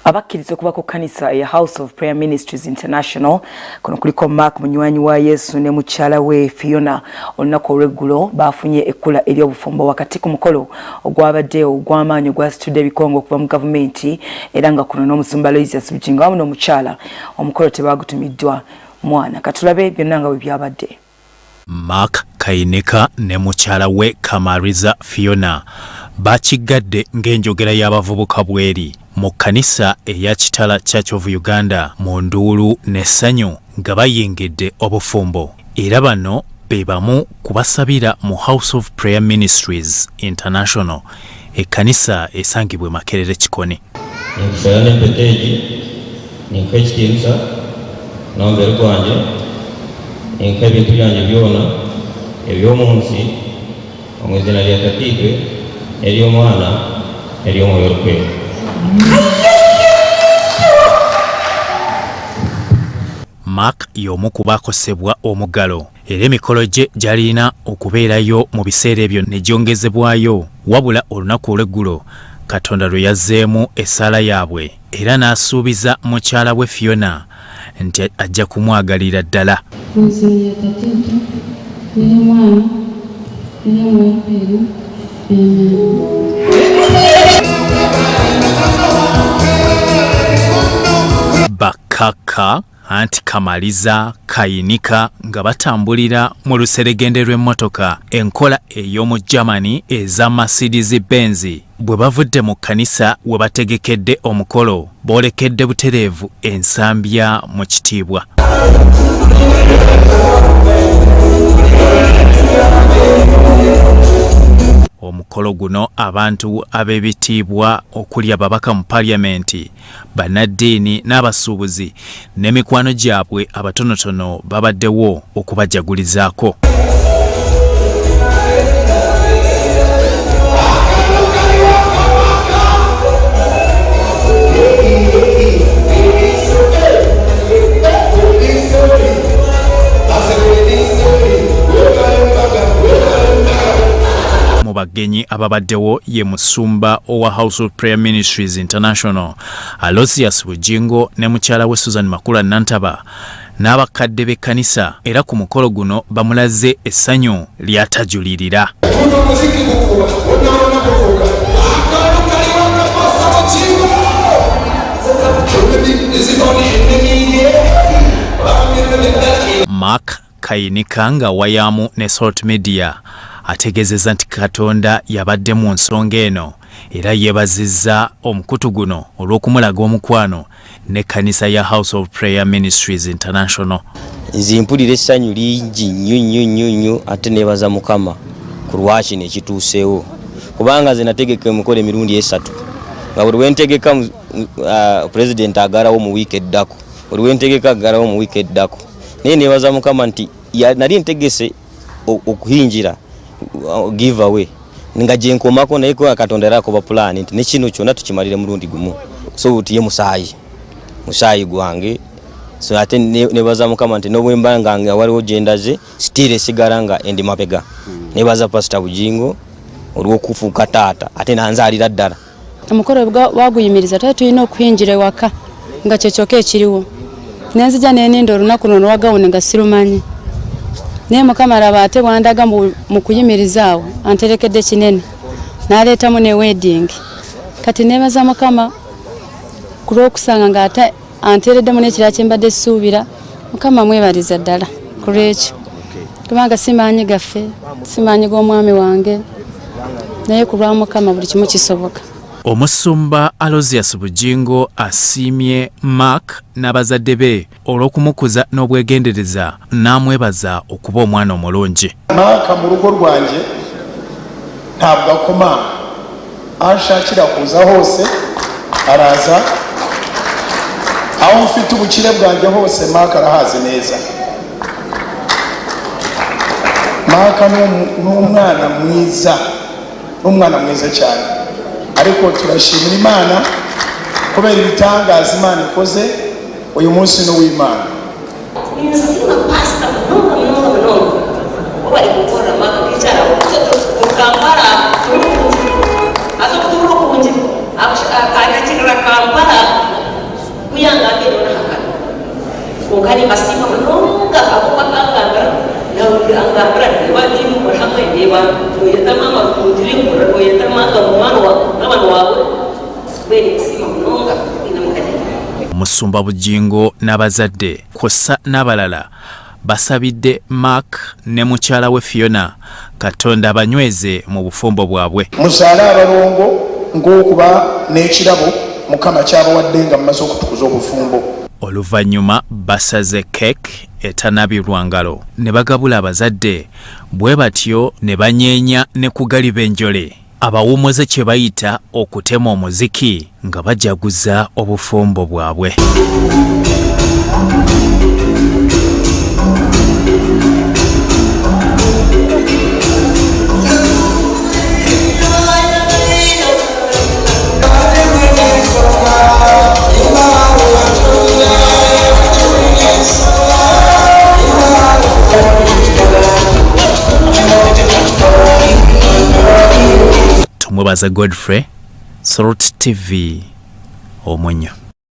abakkiriza okuba ku kanisa ya House of Prayer Ministries International kuno kuliko Mark munywanyi wa Yesu ne mukyala we Phiona olunaku olw'eggulo bafunye ekkula ery'obufumbo wakati ku mukolo ogwabaddewo ogw'amaanyi ogwasitudde ebikongo okuva mu gavumenti era nga kuno n'omusumba Loisius Bujinga wamu n'omukyala omukolo tebagutumiddwa mwana katulabe byonna nga bwe byabadde. Mark Kainika ne mukyala we Kamariza Phiona bakigadde ng'enjogera y'abavubuka bweri mu kanisa eya Kitala Church of Uganda mu nduulu n'essanyu nga bayingidde obufumbo era bano be bamu kubasabira mu House of Prayer Ministries International ekkanisa esangibwe Makerere Kikoni. Nkusaba n'empeteegi ninka ekitiinisa n'omubiri gwange ninka ebintu byange byona eby'omu nsi mu izina lya Katiibwe ery'Omwana ery'Omwoyo Omutukuvu. Mark y'omu ku baakosebwa omugalo era emikolo gye gy'alina okubeerayo mu biseera ebyo ne gyongezebwayo wabula olunaku olw'eggulo Katonda lwe yazzeemu essaala yaabwe era n'asuubiza mukyala we Phiona nti ajja kumwagalira ddala. Bakaka anti Kamaliza Kainika nga batambulira mu luseregende rw'emmotoka enkola ey'omu Germany eza Mercedes Benz bwe bavudde mu kanisa we bategekedde omukolo boolekedde butereevu ensambya mu kitiibwa. Omukolo guno abantu ab'ebitiibwa okuli ababaka mu Parliament, bannaddiini n'abasuubuzi n'emikwano gyabwe abatonotono babaddewo okubajagulizaako. Mu bagenyi ababaddewo ye musumba owa House of Prayer Ministries International Loisius Bujinga ne mukyala we Susan Makula Nantaba n'abakadde b'ekkanisa era ku mukolo guno bamulaze essanyu lyatajulirira. Mark Kainika nga wayamu ne Salt Media ategezeza nti Katonda yabadde mu nsonga eno era yeebazizza omukutu guno olw'okumulaga omukwano ne kanisa ya House of Prayer Ministries International. Nze mpulira essanyu lingi nnyo ate neebaza Mukama ku lwakino ekituuseewo kubanga nze nategeka emikolo emirundi esatu nga buli wentegeka President agalawo mu wiiki eddako buli wentegeka agalawo mu wiiki eddako naye neebaza Mukama nti nali ntegese okuhinjira give away nga je nkomako naye ko Katonda era akoba plan nti ne kino kyonna tukimalire mulundi gumu so utiye musayi gwange so ate nebaza Mukama nti nobwembanga nga waliwo genda ze stile sigaranga endi mapega nebaza Pastor Bujingo olw'okufuuka taata ate nanzalira ddala omukolo waguyimiriza ate tulina okuhinjira waka nga kyekyoka ekiriwo nenzija n'enindo olunaku luno wagawone nga sirumanyi naye Mukama alaba ate bwandaga mu kuyimirizaawo anterekedde kinene n'aleetamu ne wedding kati neebaza Mukama ku lw'okusanga nga ate anteereddemu n'ekirala kye mbadde ssuubira Mukama mwebaliza ddala ku lw'ekyo kubanga simaanyi gaffe simaanyi g'omwami wange naye ku lwa Mukama buli kimu kisoboka. Omusumba Loisius Bujinga asiimye Mark n'abazadde be olw'okumukuza n'obwegendereza n'amwebaza okuba omwana omulungi. Mark mu rugo rwanjye ntabwo akoma ashakira kuza hose araza aho mfite ubukire bwanjye hose Mark arahazi neza. Mark n'umwana mwiza cyane ariko turashimira Imana kubera ibitangaza Imana ikoze uyu munsi no w'Imana. Kampala okali kasima munonga akokakangambira nawulangambira newadimu muhamwe neba oyetamanga kundirimbura oyetamanga mwana wawe bene kasima munonga ina mukadde Omusumba Bujingo n'abazadde kw'ossa n'abalala basabidde Mark ne mukyala we Phiona Katonda banyweze mu bufumbo bwabwe. Muzaale abalongo ng'okuba n'ekirabo Mukama kyabawadde nga mumaze okutukuza obufumbo. Oluvannyuma basaze cake etanabirwa ngalo ne bagabula abazadde bwe batyo ne banyeenya ne kugaliba enjole abawummuze kye bayita okutema omuziki nga bajaguza obufumbo bwabwe. Tumwebaza Godfrey, Salt TV, Omonyo.